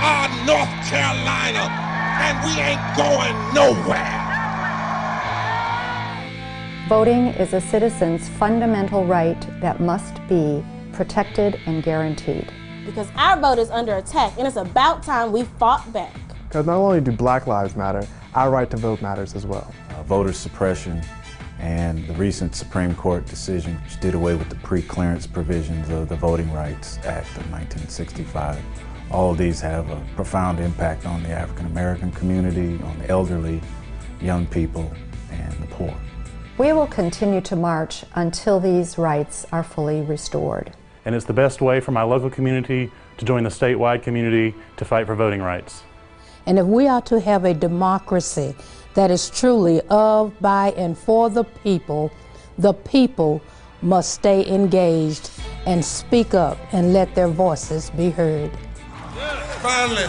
are North Carolina, and we ain't going nowhere. Voting is a citizen's fundamental right that must be protected and guaranteed. Because our vote is under attack, and it's about time we fought back. Because not only do Black lives matter, our right to vote matters as well. Voter suppression and the recent Supreme Court decision which did away with the pre-clearance provisions of the Voting Rights Act of 1965. All of these have a profound impact on the African American community, on the elderly, young people, and the poor. We will continue to march until these rights are fully restored. And it's the best way for my local community to join the statewide community to fight for voting rights. And if we are to have a democracy that is truly of, by, and for the people must stay engaged and speak up and let their voices be heard. Finally,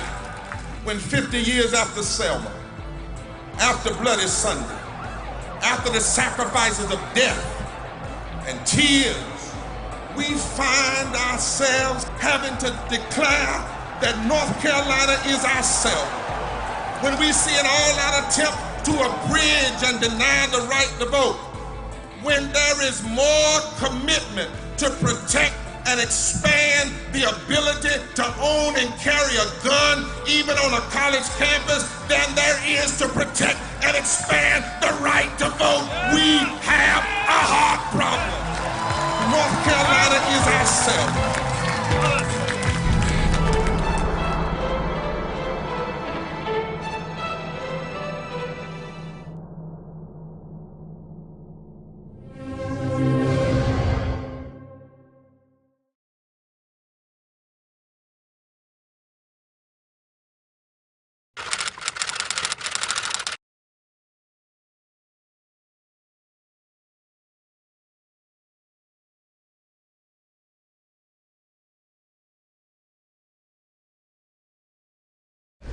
when 50 years after Selma, after Bloody Sunday, after the sacrifices of death and tears, we find ourselves having to declare that North Carolina is ourself. When we see an all-out attempt to abridge and deny the right to vote, when there is more commitment to protect and expand the ability to own and carry a gun, even on a college campus, than there is to protect and expand the right to vote, we have a hard problem. North Carolina is ourselves.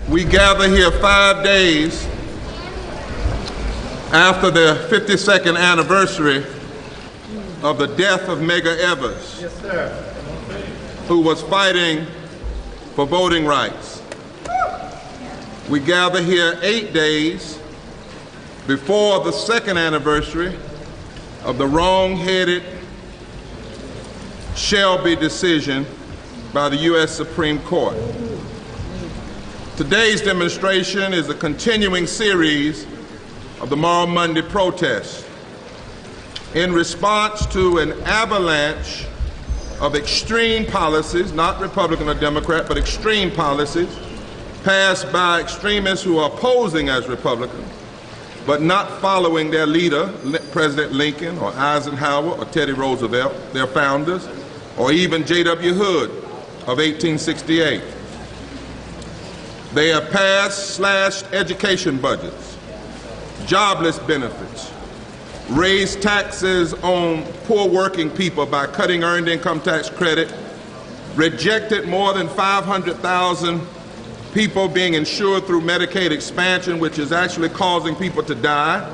We gather here 5 days after the 52nd anniversary of the death of Medgar Evers, yes, sir, who was fighting for voting rights. We gather here 8 days before the second anniversary of the wrong-headed Shelby decision by the U.S. Supreme Court. Today's demonstration is a continuing series of the Moral Monday protests in response to an avalanche of extreme policies, not Republican or Democrat, but extreme policies passed by extremists who are posing as Republicans, but not following their leader, President Lincoln or Eisenhower or Teddy Roosevelt, their founders, or even J.W. Hood of 1868. They have passed slashed education budgets, jobless benefits, raised taxes on poor working people by cutting earned income tax credit, rejected more than 500,000 people being insured through Medicaid expansion, which is actually causing people to die,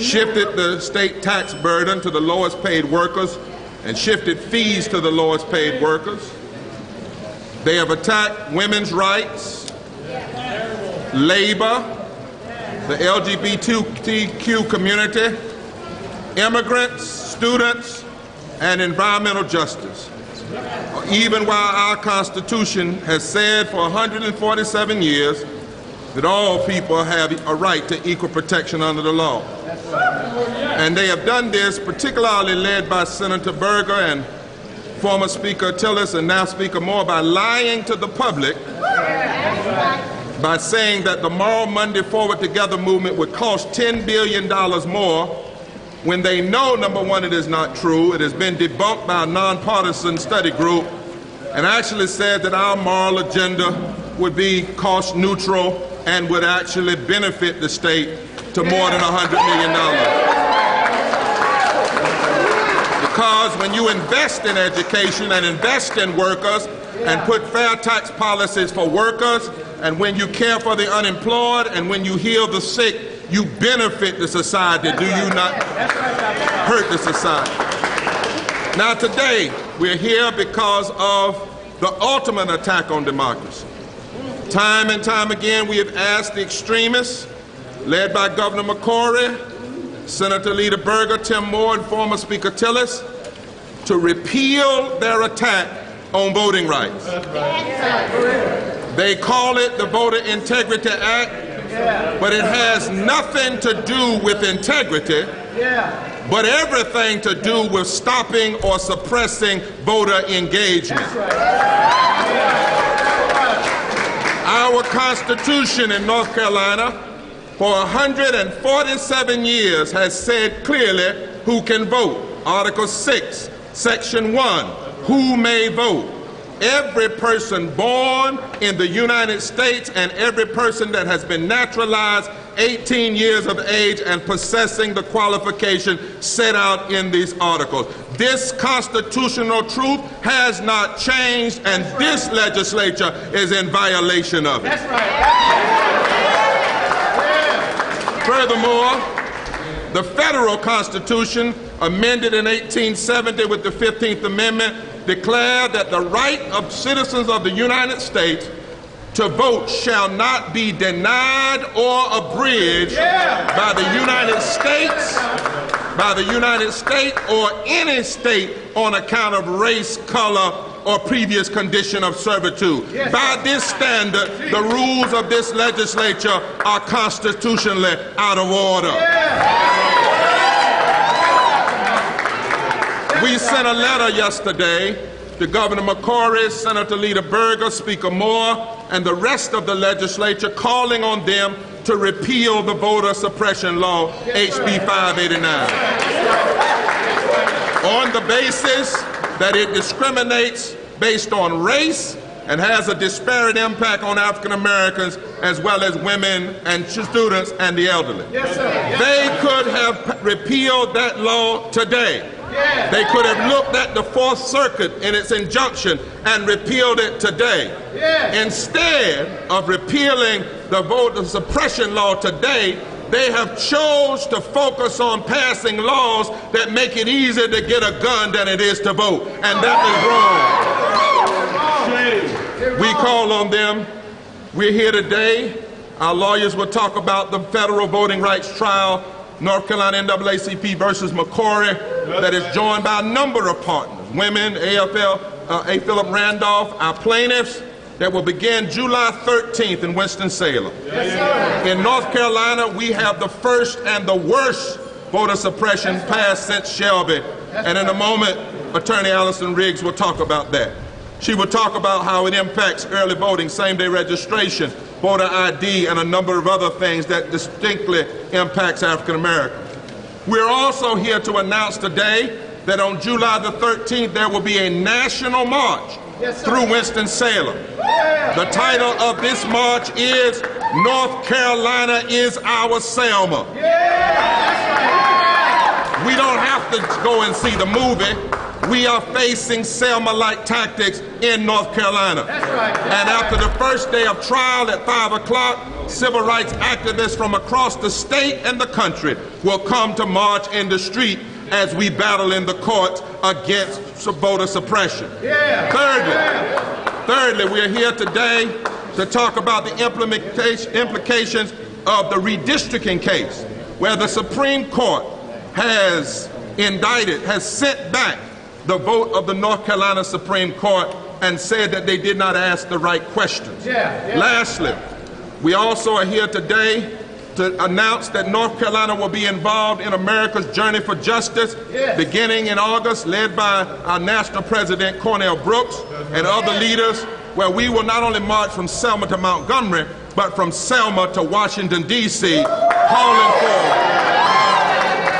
shifted the state tax burden to the lowest paid workers, and shifted fees to the lowest paid workers. They have attacked women's rights, labor, the LGBTQ community, immigrants, students, and environmental justice. Even while our Constitution has said for 147 years that all people have a right to equal protection under the law. And they have done this, particularly led by Senator Berger and former Speaker Tillis and now Speaker Moore, by lying to the public by saying that the Moral Monday Forward Together movement would cost $10 billion more, when they know, number one, it is not true. It has been debunked by a nonpartisan study group, and actually said that our moral agenda would be cost neutral and would actually benefit the state to more than $100 million. Because when you invest in education and invest in workers and put fair tax policies for workers, and when you care for the unemployed, and when you heal the sick, you benefit the society. Do you not hurt the society? Now today, we're here because of the ultimate attack on democracy. Time and time again, we have asked the extremists, led by Governor McCrory, Senator Leader Berger, Tim Moore, and former Speaker Tillis, to repeal their attack on voting rights. They call it the Voter Integrity Act, but it has nothing to do with integrity, but everything to do with stopping or suppressing voter engagement. Our Constitution in North Carolina for 147 years has said clearly who can vote. Article 6, Section 1, who may vote. Every person born in the United States and every person that has been naturalized 18 years of age and possessing the qualification set out in these articles. This constitutional truth has not changed, and this legislature is in violation of it. That's right. Furthermore, the federal Constitution, amended in 1870 with the 15th Amendment, declared that the right of citizens of the United States to vote shall not be denied or abridged by the United States or any state on account of race, color, or previous condition of servitude. By this standard, the rules of this legislature are constitutionally out of order. We sent a letter yesterday to Governor McCrory, Senator Leader Berger, Speaker Moore, and the rest of the legislature calling on them to repeal the voter suppression law, HB 589, on the basis that it discriminates based on race and has a disparate impact on African Americans as well as women and students and the elderly. They could have repealed that law today. They could have looked at the Fourth Circuit in its injunction and repealed it today. Instead of repealing the voter suppression law today, they have chose to focus on passing laws that make it easier to get a gun than it is to vote. And that is wrong. We call on them. We're here today. Our lawyers will talk about the federal voting rights trial, North Carolina NAACP versus McCrory, that is joined by a number of partners, women, AFL, A. Philip Randolph, our plaintiffs, that will begin July 13th in Winston-Salem. In North Carolina, we have the first and the worst voter suppression passed since Shelby. And in a moment, Attorney Allison Riggs will talk about that. She will talk about how it impacts early voting, same-day registration, voter ID, and a number of other things that distinctly impacts African Americans. We're also here to announce today that on July the 13th, there will be a national march through Winston-Salem. The title of this march is North Carolina is Our Selma. We don't have to go and see the movie. We are facing Selma-like tactics in North Carolina. And after the first day of trial at 5 o'clock, civil rights activists from across the state and the country will come to march in the street as we battle in the courts against voter suppression. Thirdly, we are here today to talk about the implications of the redistricting case, where the Supreme Court has sent back the vote of the North Carolina Supreme Court and said that they did not ask the right questions. Lastly, we also are here today to announce that North Carolina will be involved in America's Journey for Justice beginning in August, led by our national president, Cornell Brooks, and other leaders, where we will not only march from Selma to Montgomery, but from Selma to Washington, D.C.,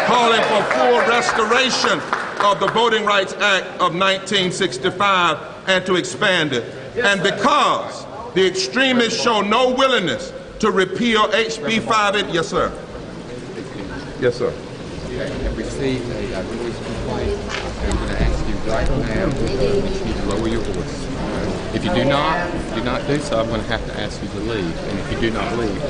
calling for full restoration of the Voting Rights Act of 1965 and to expand it. And because the extremists show no willingness to repeal HB 5. Yes, sir. Yes, sir. You have received a voice complaint. I'm going to ask you right now to lower your voice. If you do not do so, I'm going to have to ask you to leave. And if you do not leave,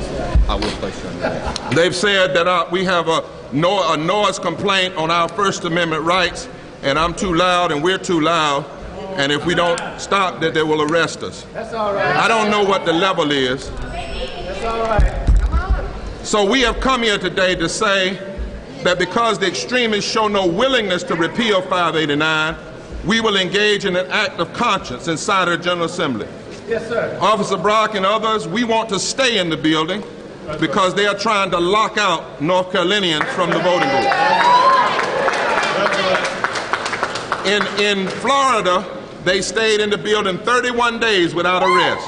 I will place you on that. They've said that we have a noise complaint on our First Amendment rights, and I'm too loud and we're too loud. And if we don't stop that, they will arrest us. I don't know what the level is. So we have come here today to say that because the extremists show no willingness to repeal 589, we will engage in an act of conscience inside the General Assembly. Yes, sir. Officer Brock and others, we want to stay in the building because they are trying to lock out North Carolinians from the voting booth. In Florida, they stayed in the building 31 days without arrest.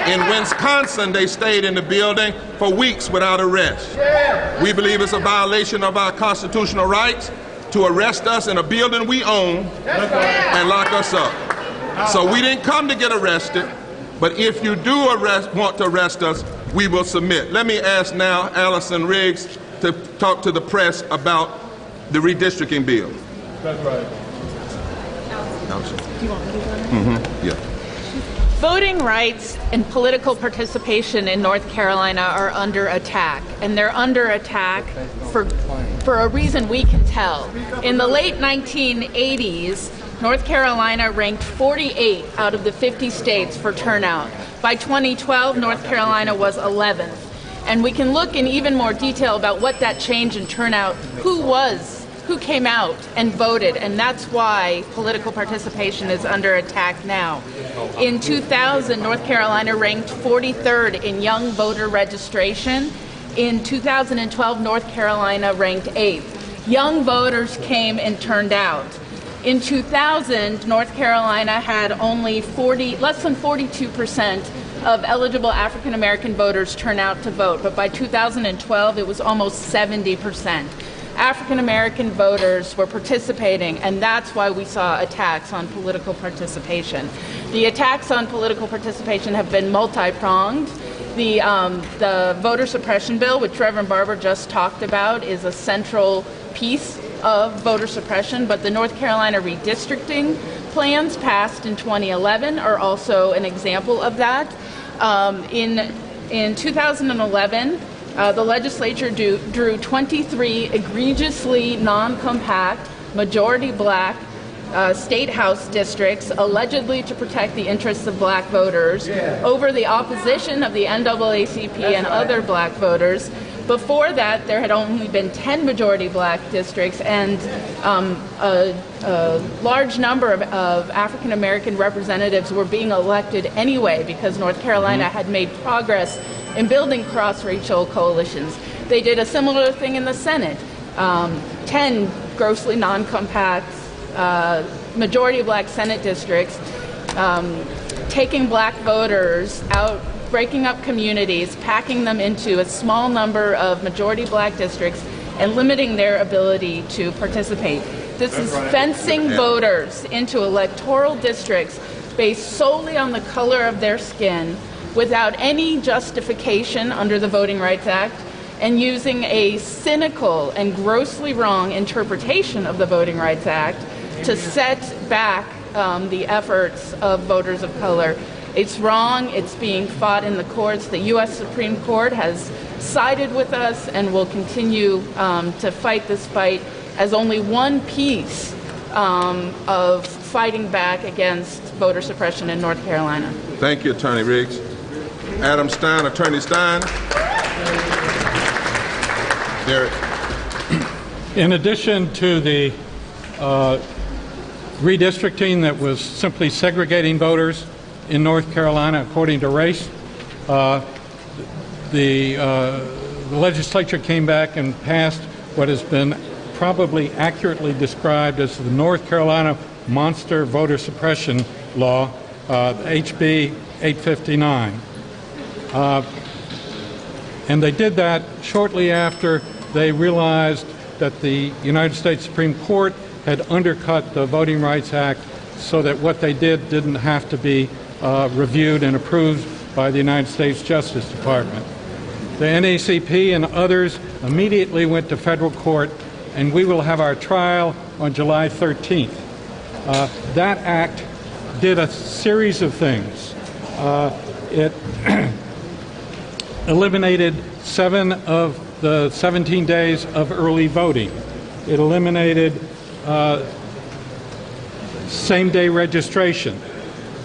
In Wisconsin, they stayed in the building for weeks without arrest. We believe it's a violation of our constitutional rights to arrest us in a building we own and lock us up. So we didn't come to get arrested, but if you do want to arrest us, we will submit. Let me ask now Allison Riggs to talk to the press about the redistricting bill. That's right. Allison. Do you want me to go? Yeah. Voting rights and political participation in North Carolina are under attack, and they're under attack for a reason we can tell. In the late 1980s, North Carolina ranked 48 out of the 50 states for turnout. By 2012, North Carolina was 11th. And we can look in even more detail about what that change in turnout, who came out and voted, and that's why political participation is under attack now. In 2000, North Carolina ranked 43rd in young voter registration. In 2012, North Carolina ranked 8th. Young voters came and turned out. In 2000, North Carolina had only less than 42% of eligible African American voters turn out to vote, but by 2012, it was almost 70%. African American voters were participating, and that's why we saw attacks on political participation. The attacks on political participation have been multi-pronged. The voter suppression bill, which Reverend Barber just talked about, is a central piece of voter suppression, but the North Carolina redistricting plans passed in 2011 are also an example of that. In 2011, the legislature drew 23 egregiously non-compact, majority black state house districts allegedly to protect the interests of black voters over the opposition of the NAACP and other black voters. Before that, there had only been 10 majority black districts, and a large number of African American representatives were being elected anyway because North Carolina had made progress in building cross-racial coalitions. They did a similar thing in the Senate. 10 grossly non-compact majority black Senate districts, taking black voters out, breaking up communities, packing them into a small number of majority black districts, and limiting their ability to participate. This is fencing voters into electoral districts based solely on the color of their skin, without any justification under the Voting Rights Act, and using a cynical and grossly wrong interpretation of the Voting Rights Act to set back the efforts of voters of color. It's wrong. It's being fought in the courts. The U.S. Supreme Court has sided with us and will continue to fight this fight as only one piece of fighting back against voter suppression in North Carolina. Thank you, Attorney Riggs. Adam Stein, Attorney Stein. Derek. In addition to the redistricting that was simply segregating voters in North Carolina according to race, the legislature came back and passed what has been probably accurately described as the North Carolina Monster Voter Suppression Law, HB 859. And they did that shortly after they realized that the United States Supreme Court had undercut the Voting Rights Act so that what they did didn't have to be reviewed and approved by the United States Justice Department. The NAACP and others immediately went to federal court, and we will have our trial on July 13th. That act did a series of things. It eliminated 7 of the 17 days of early voting. It eliminated same-day registration.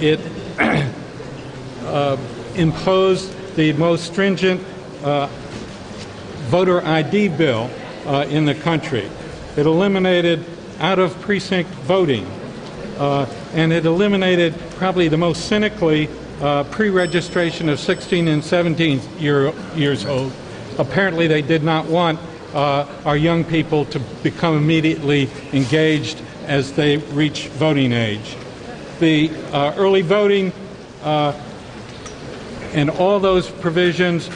It imposed the most stringent voter ID bill in the country. It eliminated out-of-precinct voting, and it eliminated probably the most cynically pre-registration of 16 and 17 years old. Apparently they did not want our young people to become immediately engaged as they reach voting age. The early voting and all those provisions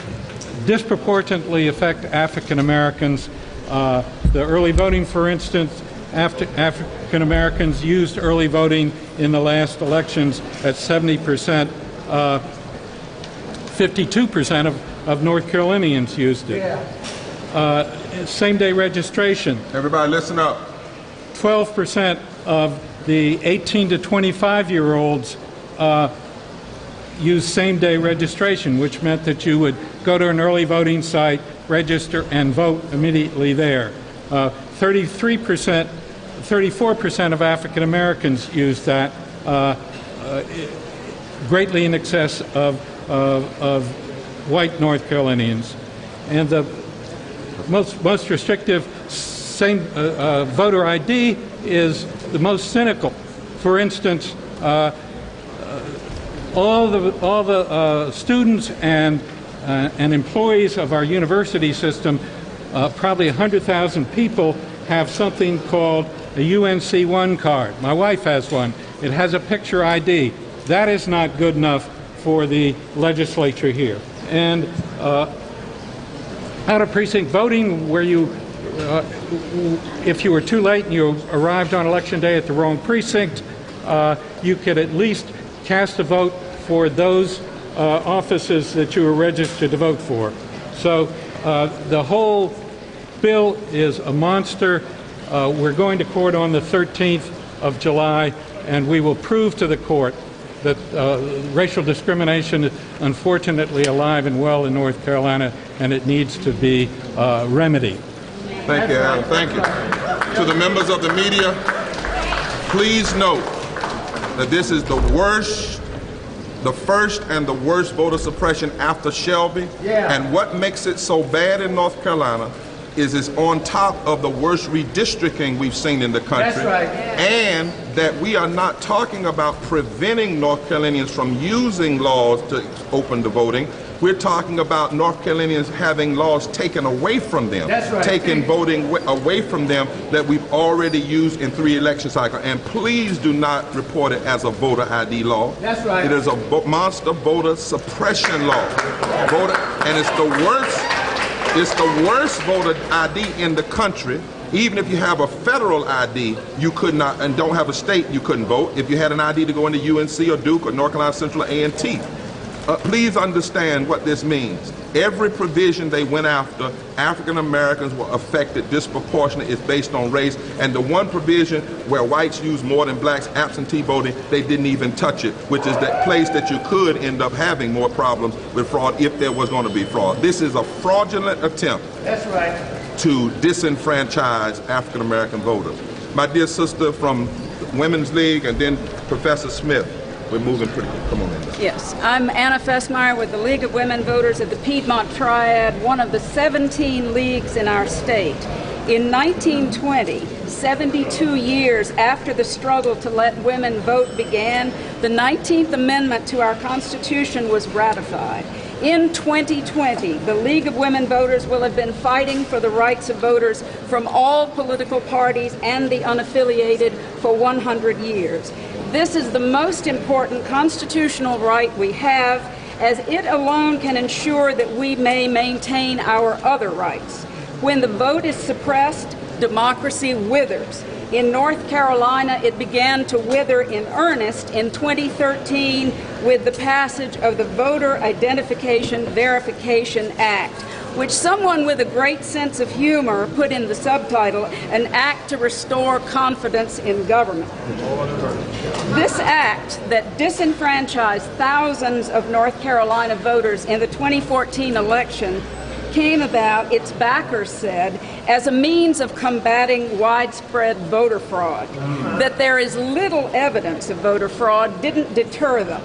disproportionately affect African Americans. The early voting, for instance, African Americans used early voting in the last elections at 70%. 52% of North Carolinians used it. Same-day registration. Everybody listen up. 12% of the 18 to 25-year-olds used same-day registration, which meant that you would go to an early voting site, register, and vote immediately there. 34% of African Americans used that, greatly in excess of white North Carolinians. And the most restrictive voter ID is the most cynical. For instance, all the students and employees of our university system, probably 100,000 people, have something called a UNC1 card. My wife has one. It has a picture ID. That is not good enough for the legislature here. And out-of-precinct voting, where you, if you were too late and you arrived on election day at the wrong precinct, you could at least cast a vote for those offices that you were registered to vote for. So the whole bill is a monster. We're going to court on the 13th of July, and we will prove to the court that racial discrimination is unfortunately alive and well in North Carolina, and it needs to be remedied. Thank you, Alan. Thank you. To the members of the media, please note that this is the first and the worst voter suppression after Shelby. Yeah. And what makes it so bad in North Carolina is it's on top of the worst redistricting we've seen in the country. That's right. And that we are not talking about preventing North Carolinians from using laws to open the voting. We're talking about North Carolinians having laws taken away from them. That's right. Taking voting away from them that we've already used in 3 election cycles. And please do not report it as a voter ID law. That's right. It is a monster voter suppression law. And it's the worst voter ID in the country. Even if you have a federal ID, you could not, and don't have a state, you couldn't vote. If you had an ID to go into UNC or Duke or North Carolina Central or A&T. Please understand what this means. Every provision they went after, African Americans were affected disproportionately. It's based on race. And the one provision where whites use more than blacks, absentee voting, they didn't even touch it, which is that place that you could end up having more problems with fraud if there was going to be fraud. This is a fraudulent attempt. That's right. To disenfranchise African American voters. My dear sister from Women's League, and then Professor Smith. We're moving pretty good. Come on in. Yes, I'm Anna Fessmeyer with the League of Women Voters of the Piedmont Triad, one of the 17 leagues in our state. In 1920, 72 years after the struggle to let women vote began, the 19th Amendment to our Constitution was ratified. In 2020, the League of Women Voters will have been fighting for the rights of voters from all political parties and the unaffiliated for 100 years. This is the most important constitutional right we have, as it alone can ensure that we may maintain our other rights. When the vote is suppressed, democracy withers. In North Carolina, it began to wither in earnest in 2013 with the passage of the Voter Identification Verification Act, which someone with a great sense of humor put in the subtitle, An Act to Restore Confidence in Government. This act that disenfranchised thousands of North Carolina voters in the 2014 election came about, its backers said, as a means of combating widespread voter fraud. That there is little evidence of voter fraud didn't deter them.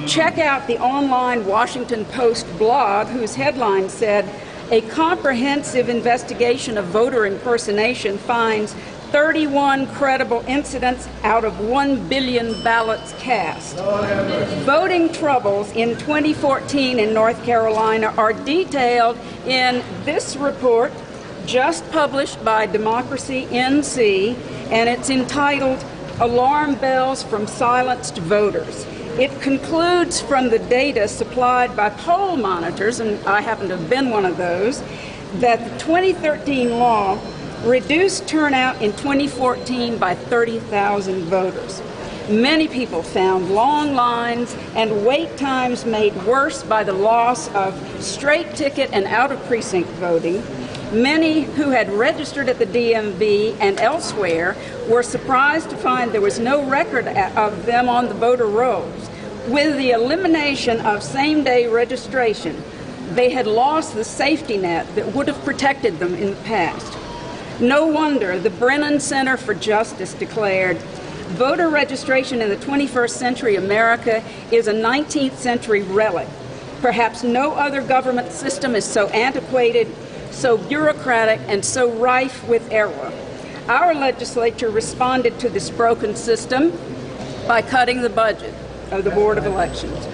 Check out the online Washington Post blog, whose headline said, "A comprehensive investigation of voter impersonation finds 31 credible incidents out of 1 billion ballots cast." Voting troubles in 2014 in North Carolina are detailed in this report, just published by Democracy NC, and it's entitled "Alarm Bells from Silenced Voters." It concludes from the data supplied by poll monitors, and I happen to have been one of those, that the 2013 law reduced turnout in 2014 by 30,000 voters. Many people found long lines and wait times made worse by the loss of straight ticket and out-of-precinct voting. Many who had registered at the DMV and elsewhere were surprised to find there was no record of them on the voter rolls. With the elimination of same-day registration, they had lost the safety net that would have protected them in the past. No wonder the Brennan Center for Justice declared, "Voter registration in the 21st century America is a 19th century relic. Perhaps no other government system is so antiquated, so bureaucratic, and so rife with error." Our legislature responded to this broken system by cutting the budget of the Board of Elections.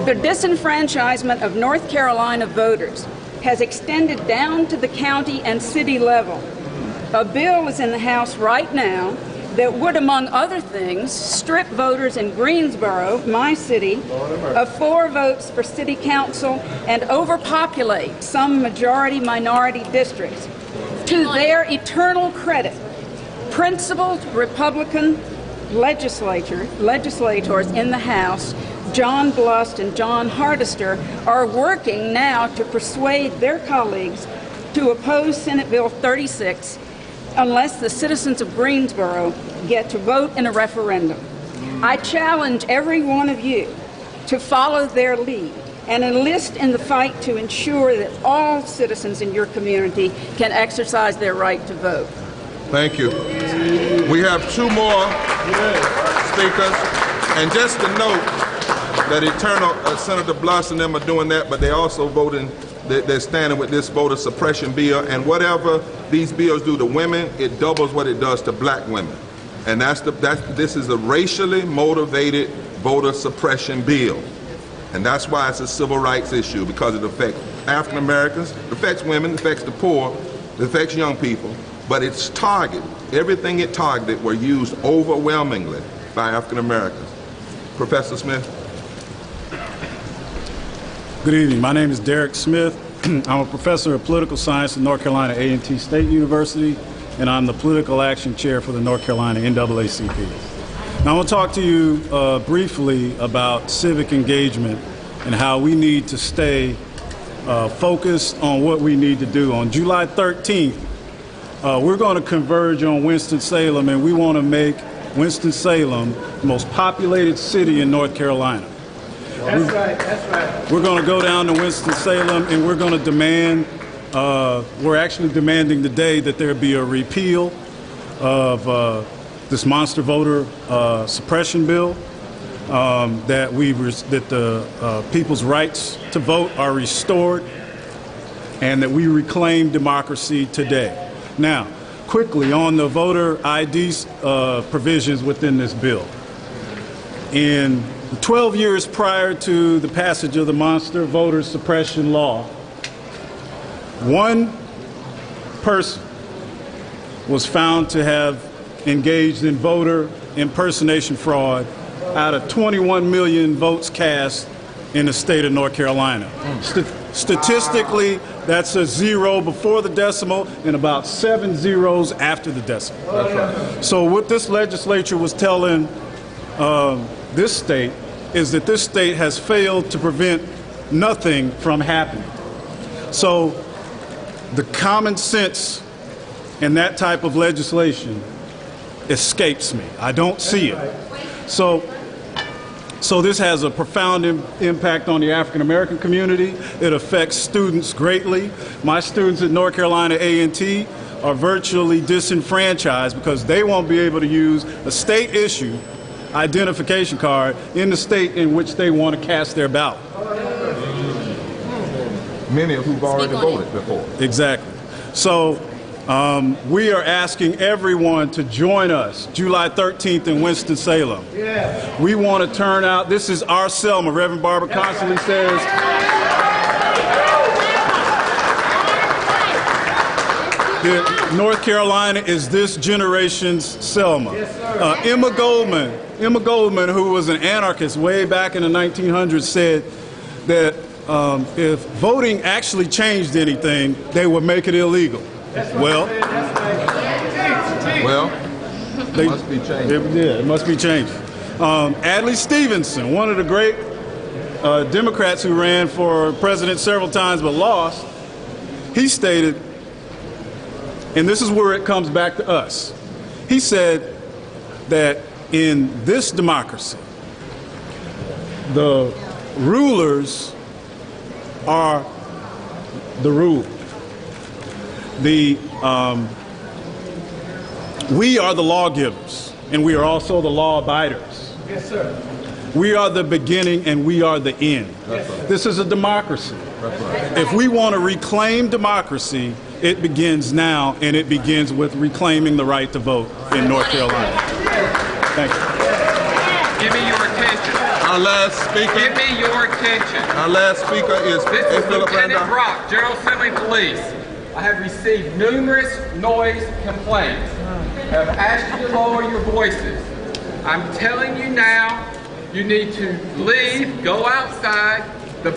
The disenfranchisement of North Carolina voters has extended down to the county and city level. A bill is in the House right now that would, among other things, strip voters in Greensboro, my city, of 4 votes for city council and overpopulate some majority-minority districts. To their eternal credit, principled Republican legislators in the House, John Blust and John Hardister, are working now to persuade their colleagues to oppose Senate Bill 36 unless the citizens of Greensboro get to vote in a referendum. I challenge every one of you to follow their lead and enlist in the fight to ensure that all citizens in your community can exercise their right to vote. Thank you. We have 2 more speakers. And just to note that Senator Blust and them are doing that, but they also voting, they're standing with this voter suppression bill, and whatever these bills do to women, it doubles what it does to black women. And this is a racially motivated voter suppression bill. And that's why it's a civil rights issue, because it affects African Americans, it affects women, it affects the poor, it affects young people, but its target, everything it targeted were used overwhelmingly by African Americans. Professor Smith. Good evening. My name is Derek Smith. I'm a professor of political science at North Carolina A&T State University, and I'm the political action chair for the North Carolina NAACP. Now I want to talk to you briefly about civic engagement and how we need to stay focused on what we need to do. On July 13th, we're going to converge on Winston-Salem, and we want to make Winston-Salem the most populated city in North Carolina. That's right. We're going to go down to Winston-Salem, and we're going to demand, we're actually demanding today that there be a repeal of this monster voter suppression bill, that the people's rights to vote are restored, and that we reclaim democracy today. Now, quickly on the voter ID provisions within this bill. In the 12 years prior to the passage of the monster voter suppression law, one person was found to have engaged in voter impersonation fraud out of 21 million votes cast in the state of North Carolina. Statistically, that's a 0 before the decimal and about 7 zeros after the decimal. That's right. So what this legislature was telling this state is that this state has failed to prevent nothing from happening. So the common sense in that type of legislation escapes me. I don't see it. So So this has a profound impact on the African American community. It affects students greatly. My students at North Carolina A&T are virtually disenfranchised because they won't be able to use a state issue identification card in the state in which they want to cast their ballot. Many of who've already voted before. Exactly. So we are asking everyone to join us July 13th in Winston-Salem. Yeah. We want to turn out. This is our Selma. Reverend Barbara constantly says. North Carolina is this generation's Selma. Emma Goldman, who was an anarchist way back in the 1900s, said that if voting actually changed anything, they would make it illegal. Well, it must be changing. It must be changing. Adlai Stevenson, one of the great Democrats who ran for president several times but lost, he stated, and this is where it comes back to us. He said that in this democracy, the rulers are the ruled. We are the lawgivers, and we are also the law abiders. Yes, sir. We are the beginning and we are the end. That's right. This is a democracy. That's right. If we want to reclaim democracy, it begins now, and it begins with reclaiming the right to vote in North Carolina. Thank you. Give me your attention. Our last speaker. Give me your attention. Our last speaker is This is Philip Lieutenant Randolph. Brock, General Assembly Police. I have received numerous noise complaints. I have asked you to lower your voices. I'm telling you now, you need to leave, go outside. The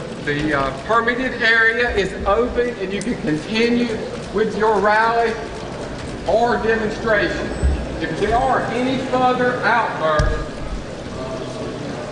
permitted area is open, and you can continue with your rally or demonstration. If there are any further outbursts,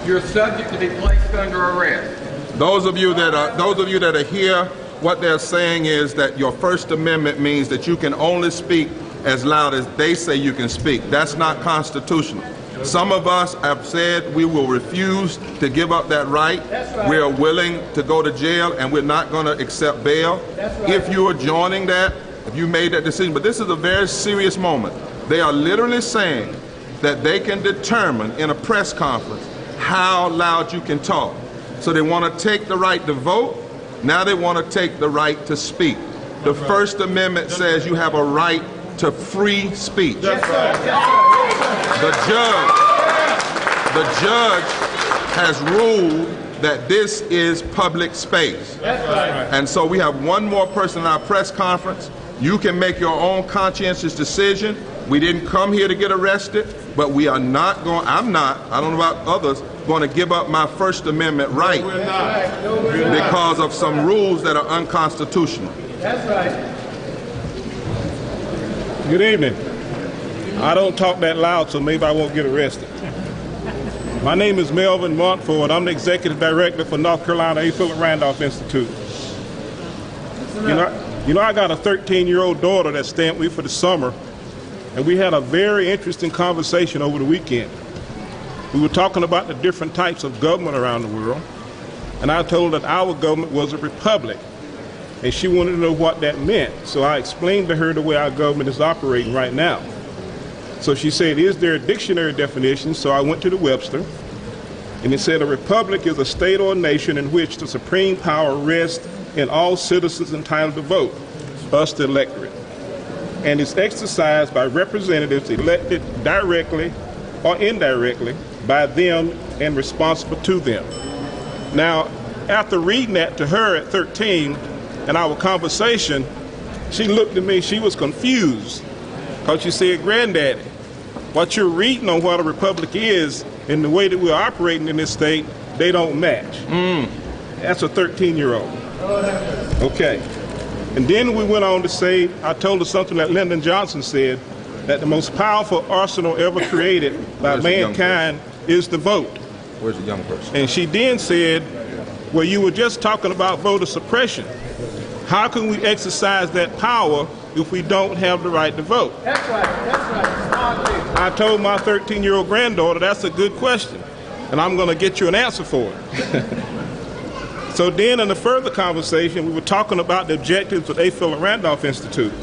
you're subject to be placed under arrest. Those of you that are here, what they're saying is that your First Amendment means that you can only speak as loud as they say you can speak. That's not constitutional. Some of us have said we will refuse to give up that right. We are willing to go to jail, and we're not going to accept bail. If you are joining that, if you made that decision, but this is a very serious moment. They are literally saying that they can determine in a press conference how loud you can talk. So they want to take the right to vote. Now they want to take the right to speak. The First Amendment says you have a right to free speech. The judge has ruled that this is public space. And so we have one more person in our press conference. You can make your own conscientious decision. We didn't come here to get arrested, but we are not going, I don't know about others, going to give up my First Amendment right because of some rules that are unconstitutional. That's right. Good evening. I don't talk that loud, so maybe I won't get arrested. My name is Melvin Montford. I'm the Executive Director for North Carolina A. Philip Randolph Institute. You know, I got a 13-year-old daughter that stayed with me for the summer, and we had a very interesting conversation over the weekend. We were talking about the different types of government around the world, and I told her that our government was a republic, and she wanted to know what that meant. So I explained to her the way our government is operating right now. So she said, is there a dictionary definition? So I went to the Webster, and it said a republic is a state or a nation in which the supreme power rests in all citizens entitled to vote, us the electorate, and is exercised by representatives elected directly or indirectly by them and responsible to them. Now, after reading that to her at 13 in our conversation, she looked at me, she was confused, because she said, Granddaddy, what you're reading on what a republic is and the way that we're operating in this state, they don't match. That's a 13-year-old. Okay. And then we went on to say, I told her something that Lyndon Johnson said, that the most powerful arsenal ever created by mankind is the vote. Where's the young person? And she then said, well, you were just talking about voter suppression. How can we exercise that power if we don't have the right to vote? That's right. That's right. I told my 13-year-old granddaughter, that's a good question. and I'm going to get you an answer for it. So then in the further conversation, we were talking about the objectives of the A. Philip Randolph Institute.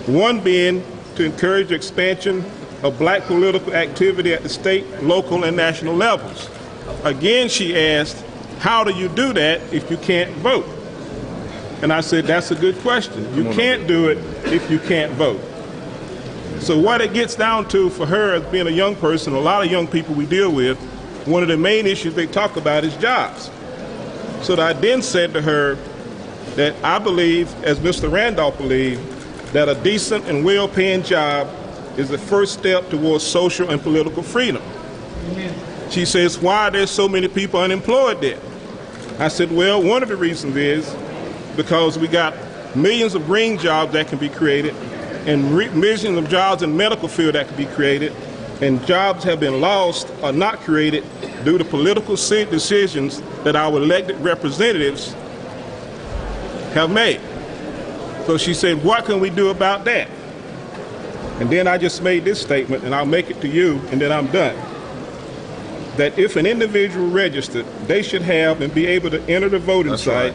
One being to encourage the expansion of black political activity at the state, local, and national levels. Again, she asked, how do you do that if you can't vote? And I said, that's a good question. You can't do it if you can't vote. So what it gets down to for her as being a young person, a lot of young people we deal with, one of the main issues they talk about is jobs. So I then said to her that I believe, as Mr. Randolph believed, that a decent and well-paying job is the first step towards social and political freedom. She says, why are there so many people unemployed there? I said, well, one of the reasons is because we got millions of green jobs that can be created and millions of jobs in the medical field that can be created, and jobs have been lost or not created due to political decisions that our elected representatives have made. So she said, what can we do about that? And then I just made this statement, and I'll make it to you, and then I'm done. That if an individual registered, they should have and be able to enter the voting site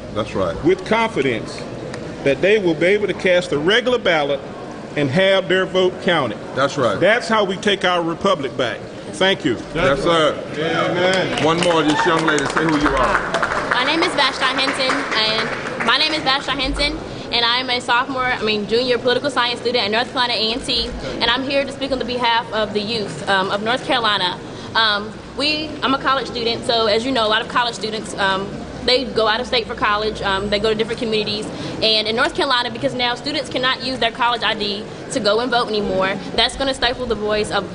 with confidence that they will be able to cast a regular ballot and have their vote counted. That's right. That's how we take our republic back. Thank you. Yes, sir. Amen. One more, this young lady, say who you are. My name is Vashti Henson, and I'm a junior political science student at North Carolina A&T, and I'm here to speak on the behalf of the youth of North Carolina. I'm a college student, so as you know, a lot of college students, they go out of state for college, they go to different communities, and in North Carolina, because now students cannot use their college ID to go and vote anymore, that's going to stifle the voice of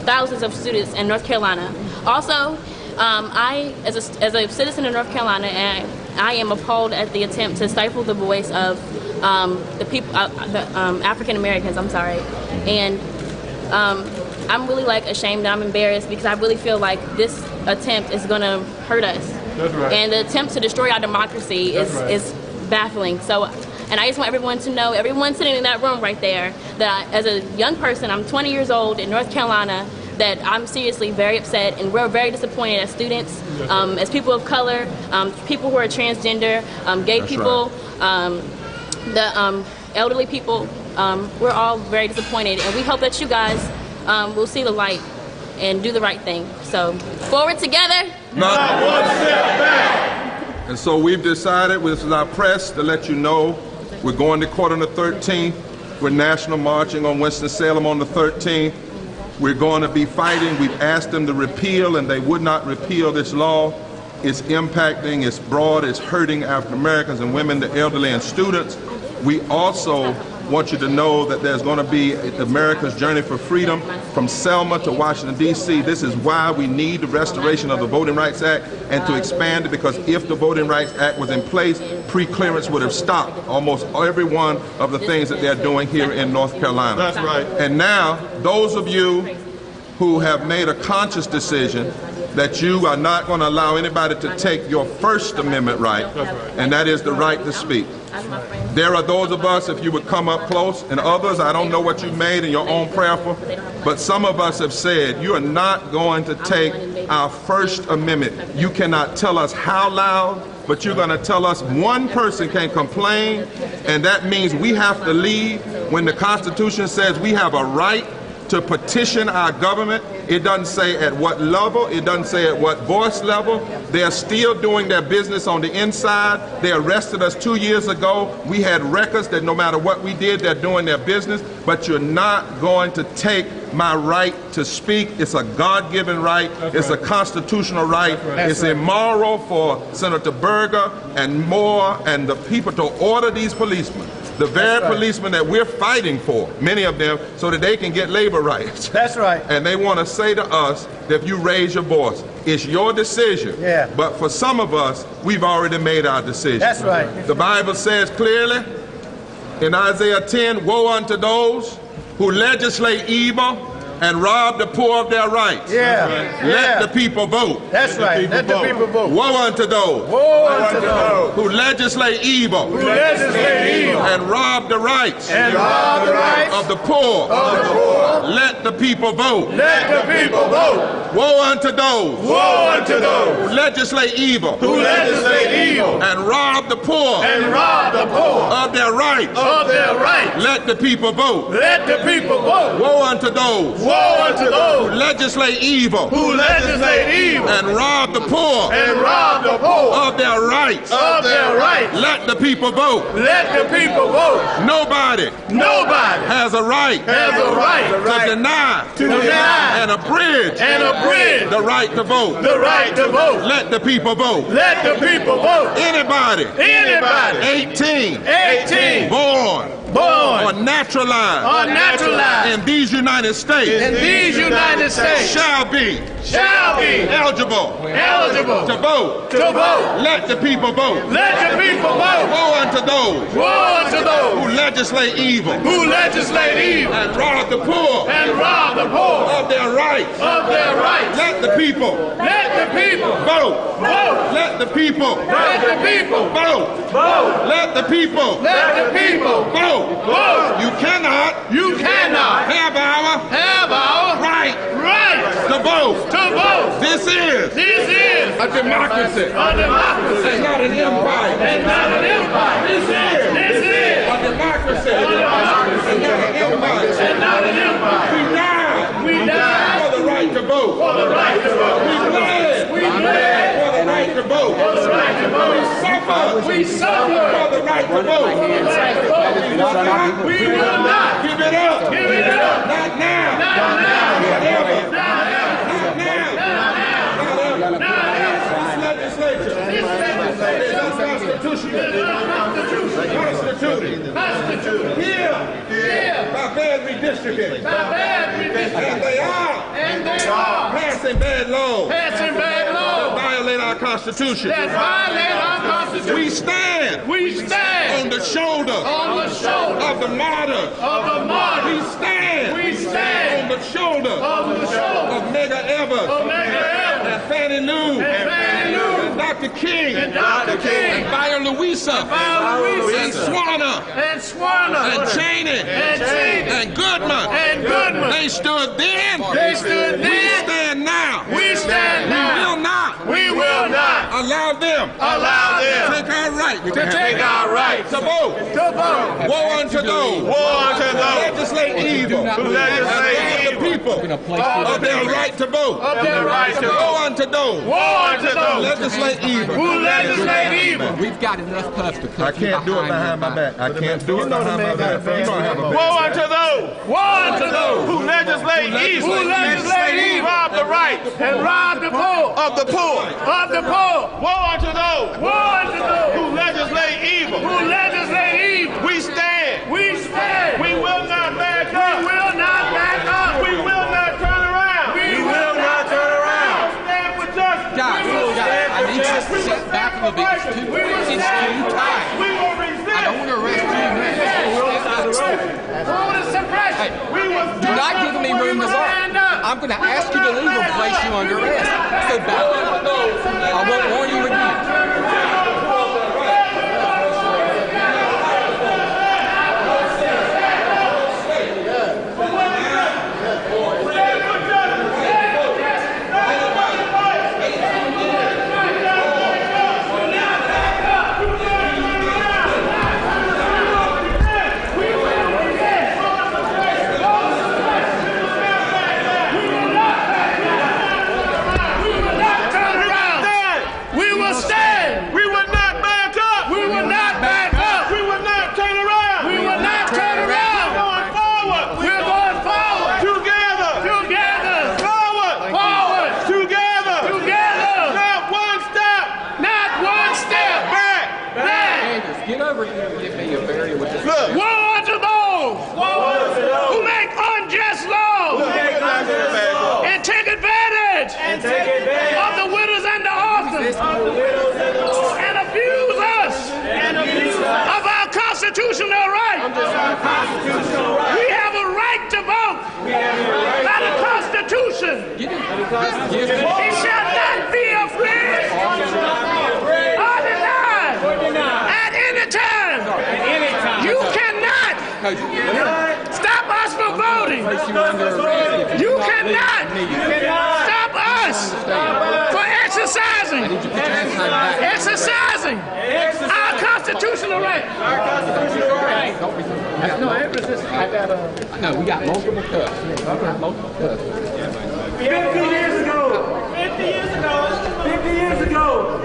thousands of students in North Carolina. Also, I, as a citizen of North Carolina, I am appalled at the attempt to stifle the voice of the people, African Americans, and I'm really ashamed, I'm embarrassed, because I really feel like this attempt is going to hurt us. That's right. And the attempt to destroy our democracy is baffling. So, and I just want everyone to know, everyone sitting in that room right there, that as a young person, I'm 20 years old in North Carolina, that I'm seriously very upset, and we're very disappointed as students, as people of color, people who are transgender, gay That's people, right. The elderly people. We're all very disappointed, and we hope that you guys will see the light and do the right thing. So, forward together. Not one step back. And so we've decided, this is our press, to let you know we're going to court on the 13th. We're national marching on Winston-Salem on the 13th. We're going to be fighting. We've asked them to repeal, and they would not repeal this law. It's impacting, it's broad, it's hurting African Americans and women, the elderly, and students. We also want you to know that there's going to be America's Journey for Freedom from Selma to Washington, D.C. This is why we need the restoration of the Voting Rights Act and to expand it, because if the Voting Rights Act was in place, pre-clearance would have stopped almost every one of the things that they're doing here in North Carolina. That's right. And now, those of you who have made a conscious decision that you are not going to allow anybody to take your First Amendment right, and that is the right to speak. There are those of us, if you would come up close, and others, I don't know what you made in your own prayerful, but some of us have said, you are not going to take our First Amendment. You cannot tell us how loud, but you're going to tell us one person can complain, and that means we have to leave when the Constitution says we have a right to petition our government. It doesn't say at what level, it doesn't say at what voice level. They're still doing their business on the inside. They arrested us 2 years ago. We had records that no matter what we did, they're doing their business, but you're not going to take my right to speak. It's a God-given right. It's a constitutional right. It's immoral for Senator Berger and Moore and the people to order these policemen, the very policemen that we're fighting for, many of them, so that they can get labor rights. That's right. And they want to say to us that if you raise your voice, it's your decision. Yeah. But for some of us, we've already made our decision. That's right. The Bible says clearly in Isaiah 10, woe unto those who legislate evil and rob the poor of their rights. Let the people vote. That's right. Let the people vote. Woe unto those who legislate evil and rob the rights of the poor. Let the people vote. Let the people vote. Woe unto those who legislate evil and rob the poor of their rights. Let the people vote. Let the people vote. Woe unto those who legislate evil and rob the poor of their rights. Let the people vote. Let the people vote. Nobody has a right to deny and abridge the right to vote. Let the people vote. Let the people vote. Anybody 18 born or naturalized in these United States shall be eligible to vote. Let the people vote. Let the people vote. Woe unto those who legislate evil and rob the poor of their rights. Let the people vote. Let the people vote. Let the people vote. You cannot have our right to vote. This is a democracy. It's not an empire. This is a democracy. It's not an empire. We died for the right to vote. We bled for the right to vote. We suffered for the right to vote. We will not give it up. Not now. Not ever. Not now. Legislature. Constituted. Here. By bad redistricting. And they are passing bad laws. That violate our Constitution. We stand on the shoulders of the martyrs. We stand on the shoulders of Medgar Evers and Fannie Lou and Dr. King and Viola Louisa and Swanner and Cheney and Goodman. They stood then. We stand now. We will not allow them to take our right to vote. Woe unto those who legislate evil and rob the people of their right to vote. Woe unto those who legislate evil. We've got enough puffs to I can't do it behind my back. I can't do it behind my back. Woe unto those who legislate evil, rob the rights and rob the poor of the poor. Woe unto those who legislate evil. We stand. We will not back up. We will not turn around. Stand for justice. Guys, I need you to sit back a little bit. It's too tight. We will resist. I don't want to arrest you now. Do not give me room to work. I'm going to ask you to leave and place you under arrest. So back up. I won't warn you again. of the widows and the orphans and abuse us of our constitutional rights. We have a right to vote. Coach. Stop us from voting. You cannot stop us from exercising our constitutional right. No, we got multiple cuts. 50 years ago. 50 years ago. 50 years ago.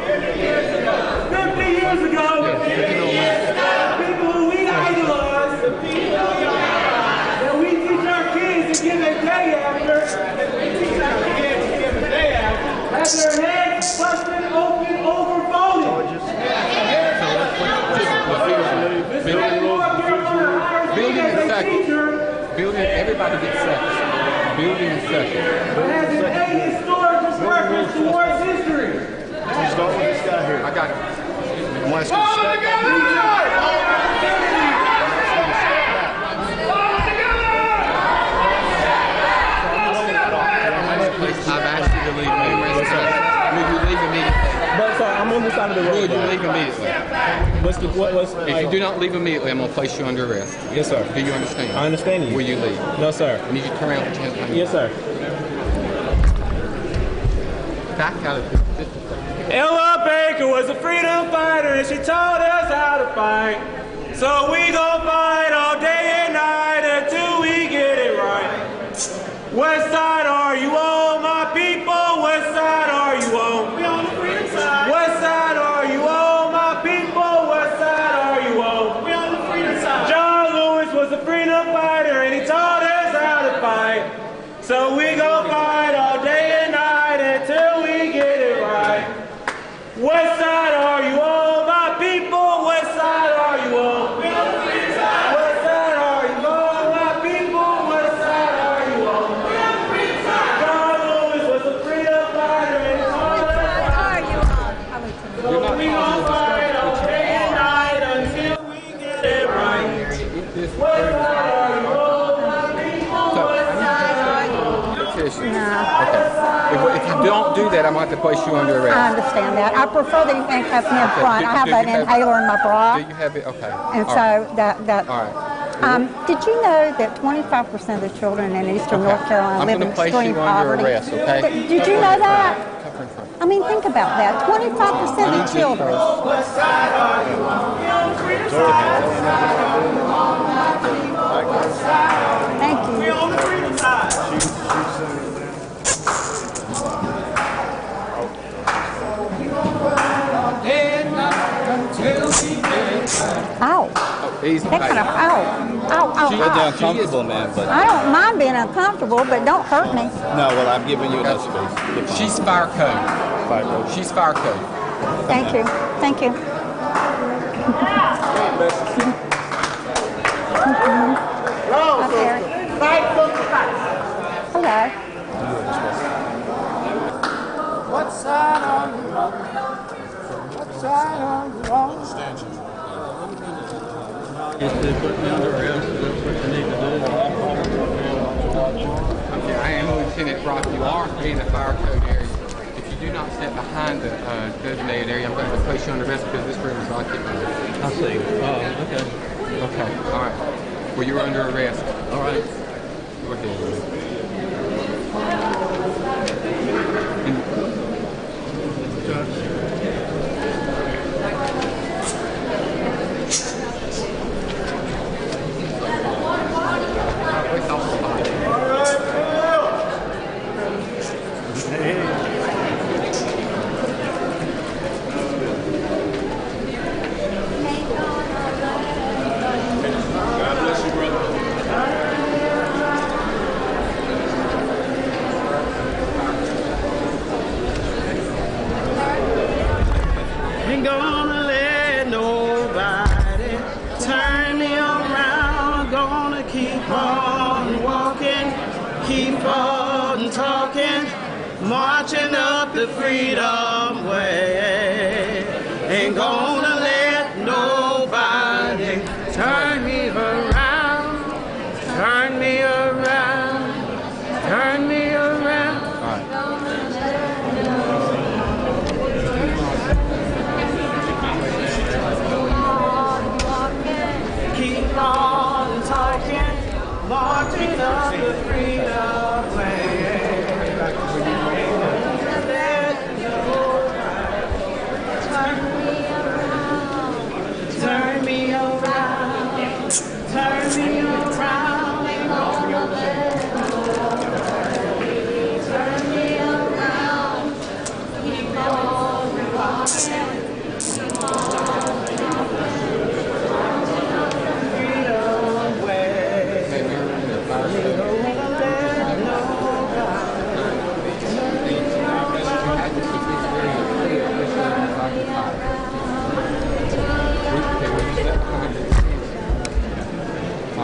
50 years ago. People who we idolize, that we teach our kids to give a day after, have their heads busted open over voting. Building is second. Building, everybody gets second. Building is second. Has an historic reference towards history. Start with this guy here. I got it. I've asked you to leave numerous times. Will you leave immediately? But sir, I'm on this side of the road. Will you leave immediately? If you do not leave immediately, I'm going to place you under arrest. Yes, sir. Do you understand? I understand you. Will you leave? No, sir. I need you to turn around and put your hands behind you. Yes, sir. Back out of this. Ella Baker was a freedom fighter and she taught us how to fight. So we gon' fight all day and night until we get it right. West side, are you on, my people? West side, are you on? We on the freedom side. West side, are you on, my people? West side, are you on? We on the freedom side. John Lewis was a freedom fighter and he taught us how to fight. So we gon' fight all day and night until we get it right. West side, are you on, my people? West side, are you on? We on the freedom side. West side, are you on, my people? West side, are you on? We on the freedom side. John Lewis was a freedom fighter and he taught us how to fight. So we gon' fight all day and night until we get it right. West side, are you on, my people? West side, are you on? Okay. If you don't do that, I'm going to have to place you under arrest. I understand that. I prefer that you handcuff me in front. I have an inhaler in my bra. Do you have it? Okay. And All so right. that. All right. Did you know that 25% of the children in eastern North Carolina live in extreme poverty? Arrest, okay? Did you know that? I mean, think about that. 25% of children. Thank you. Ow. Oh, easy. That kind of, ow. Ow, ow, It's ow. uncomfortable, man, but I don't mind being uncomfortable, but don't hurt me. no, well, I'm giving you enough space. She's fire code. Fire code. She's fire code. Thank you. Thank you. Hi, Eric. Hello. What side are you on? What side are you on? If they put me under arrest, that's what they need to do. Okay, I am Lieutenant Brock. You are in the fire code area. If you do not step behind the designated area, I'm going to place you under arrest because this room is occupied. I see. Okay. Okay, all right. Well, you're under arrest. All right. Go ahead. Ain't gonna let nobody turn me around. Gonna keep on walking, keep on talking, marching up the freedom way. Ain't gonna let nobody turn me around, turn me around, turn me around. Keep on talking.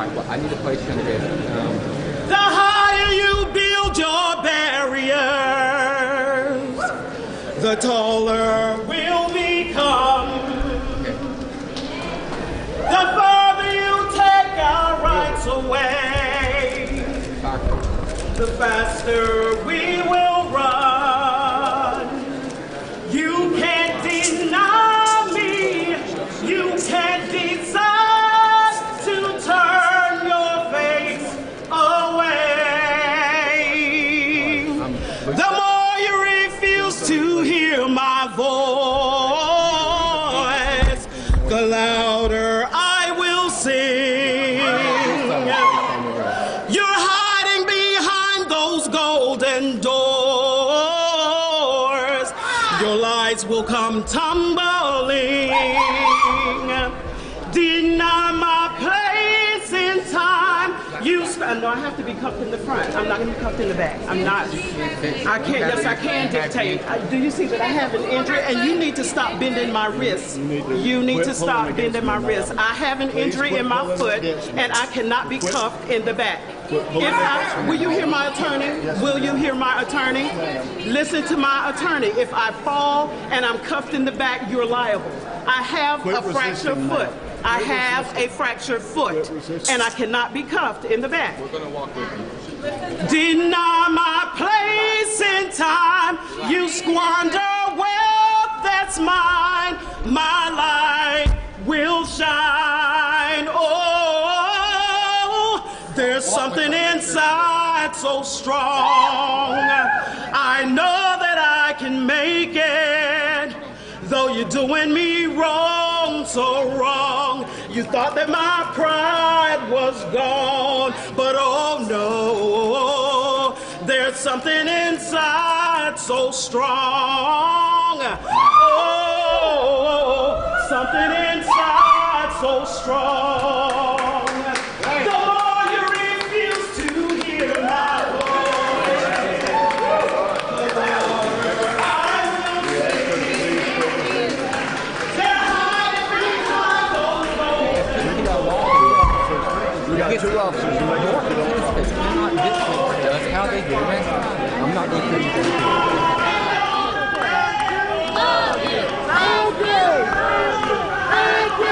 right, well, I need to place you on this. The higher you build your barriers, the taller we'll become. The further you take our rights away, the faster we will run. You can't deny me, you can't decide to turn your face away. The more you refuse to hear my voice, the louder I will sing. You're hiding behind those golden doors. Your lies will come tumbling. Deny my place in time. No, I have to be cuffed in the front. I'm not going to be cuffed in the back. I'm not. I can't. Yes, I can dictate. Do you see that I have an injury? And you need to stop bending my wrist. You need to stop bending my wrist. I have an injury in my foot, and I cannot be cuffed in the back. Will you hear my attorney? Will you hear my attorney? Listen to my attorney. If I fall and I'm cuffed in the back, you're liable. I have a fractured foot. I have a fractured foot, and I cannot be cuffed in the back. We're going to walk with you. Deny my place in time. You squander wealth that's mine. My light will shine. Oh, there's something inside so strong. I know that I can make it, though you're doing me wrong, so wrong. You thought that my pride was gone, but oh no, there's something inside so strong. Oh, something inside so strong. The more you refuse to hear my voice, the louder I will sing. They're hiding behind those doors. We got two officers who make it. Cannot dictate to us how they get arrested. I'm not going to tell you that. Thank you! Thank you!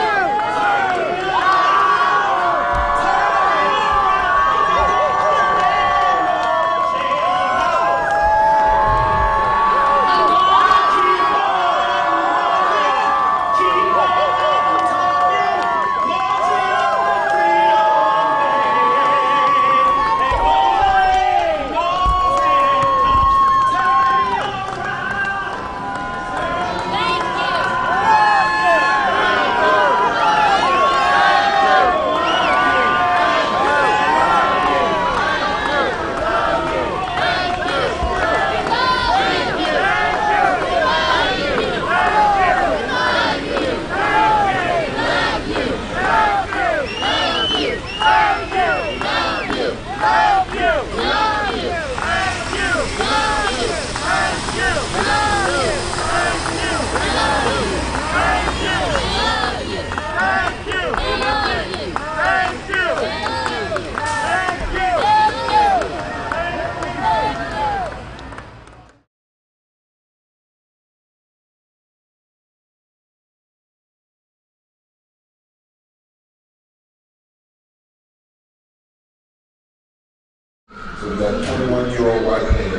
So that 21-year-old white man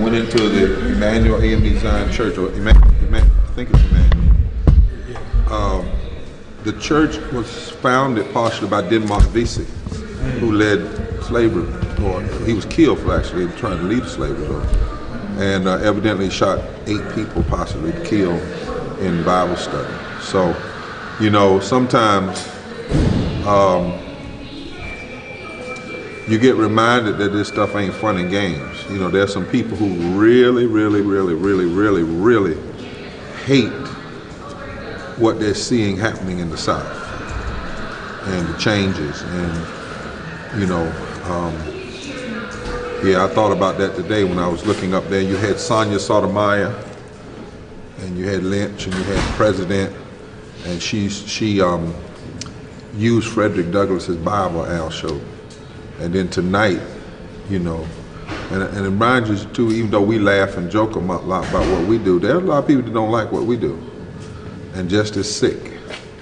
went into the Emmanuel A.M.D. Zion Church, or I think it's Emmanuel. The church was founded partially by Denmark Vesey, who led slavery, or he was killed for actually trying to lead slavery, though, and evidently shot 8 people possibly killed in Bible study. So, you know, sometimes you get reminded that this stuff ain't fun and games. You know, there's some people who really hate what they're seeing happening in the South and the changes. And, you know, yeah, I thought about that today when I was looking up there. You had Sonia Sotomayor, and you had Lynch, and you had President, and she use Frederick Douglass's Bible, Al showed. And then tonight, you know, and it reminds you too, even though we laugh and joke a lot about what we do, there are a lot of people that don't like what we do and just as sick,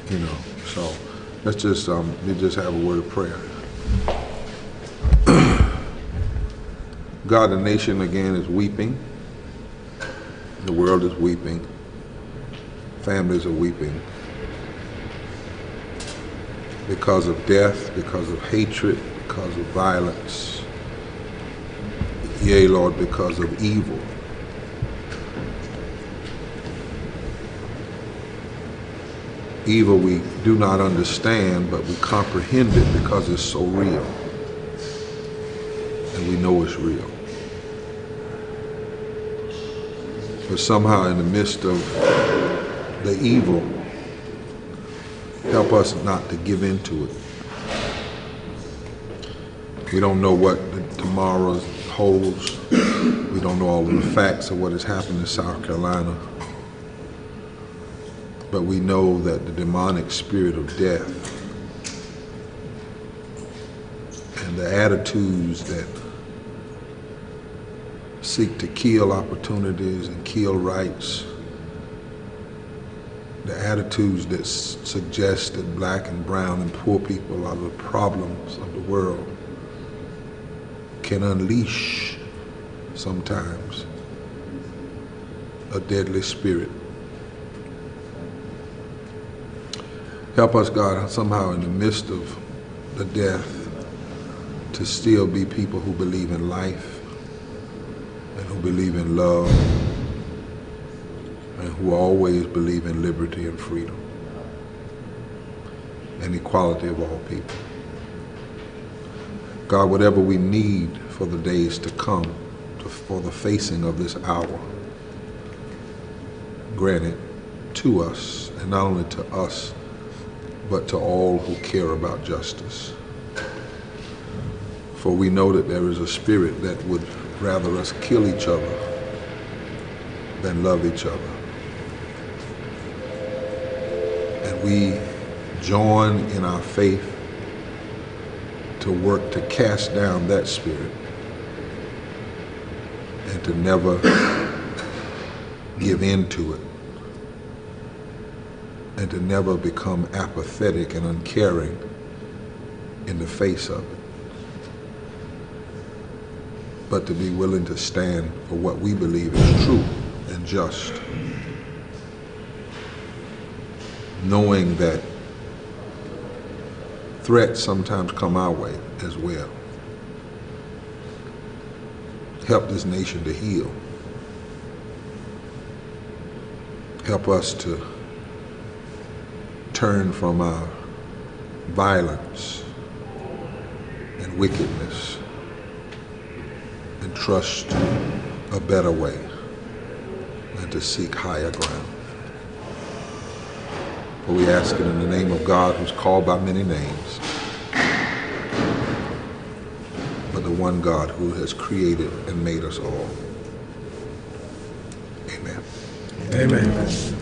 you know. So let's just, we just have a word of prayer. God, the nation again is weeping. The world is weeping. Families are weeping because of death, because of hatred, because of violence. Yea, Lord, because of evil. Evil we do not understand, but we comprehend it because it's so real. And we know it's real. But somehow in the midst of the evil, help us not to give into it. We don't know what tomorrow holds. We don't know all of the facts of what has happened in South Carolina. But we know that the demonic spirit of death and the attitudes that seek to kill opportunities and kill rights, the attitudes that suggest that black and brown and poor people are the problems of the world, can unleash sometimes a deadly spirit. Help us, God, somehow in the midst of the death to still be people who believe in life and who believe in love and who always believe in liberty and freedom and equality of all people. God, whatever we need for the days to come, for the facing of this hour, grant it to us, and not only to us, but to all who care about justice. For we know that there is a spirit that would rather us kill each other than love each other. And we join in our faith to work to cast down that spirit and to never give in to it and to never become apathetic and uncaring in the face of it, but to be willing to stand for what we believe is true and just, knowing that threats sometimes come our way as well. Help this nation to heal. Help us to turn from our violence and wickedness and trust a better way and to seek higher ground. For we ask it in the name of God, who's called by many names, but the one God who has created and made us all. Amen. Amen.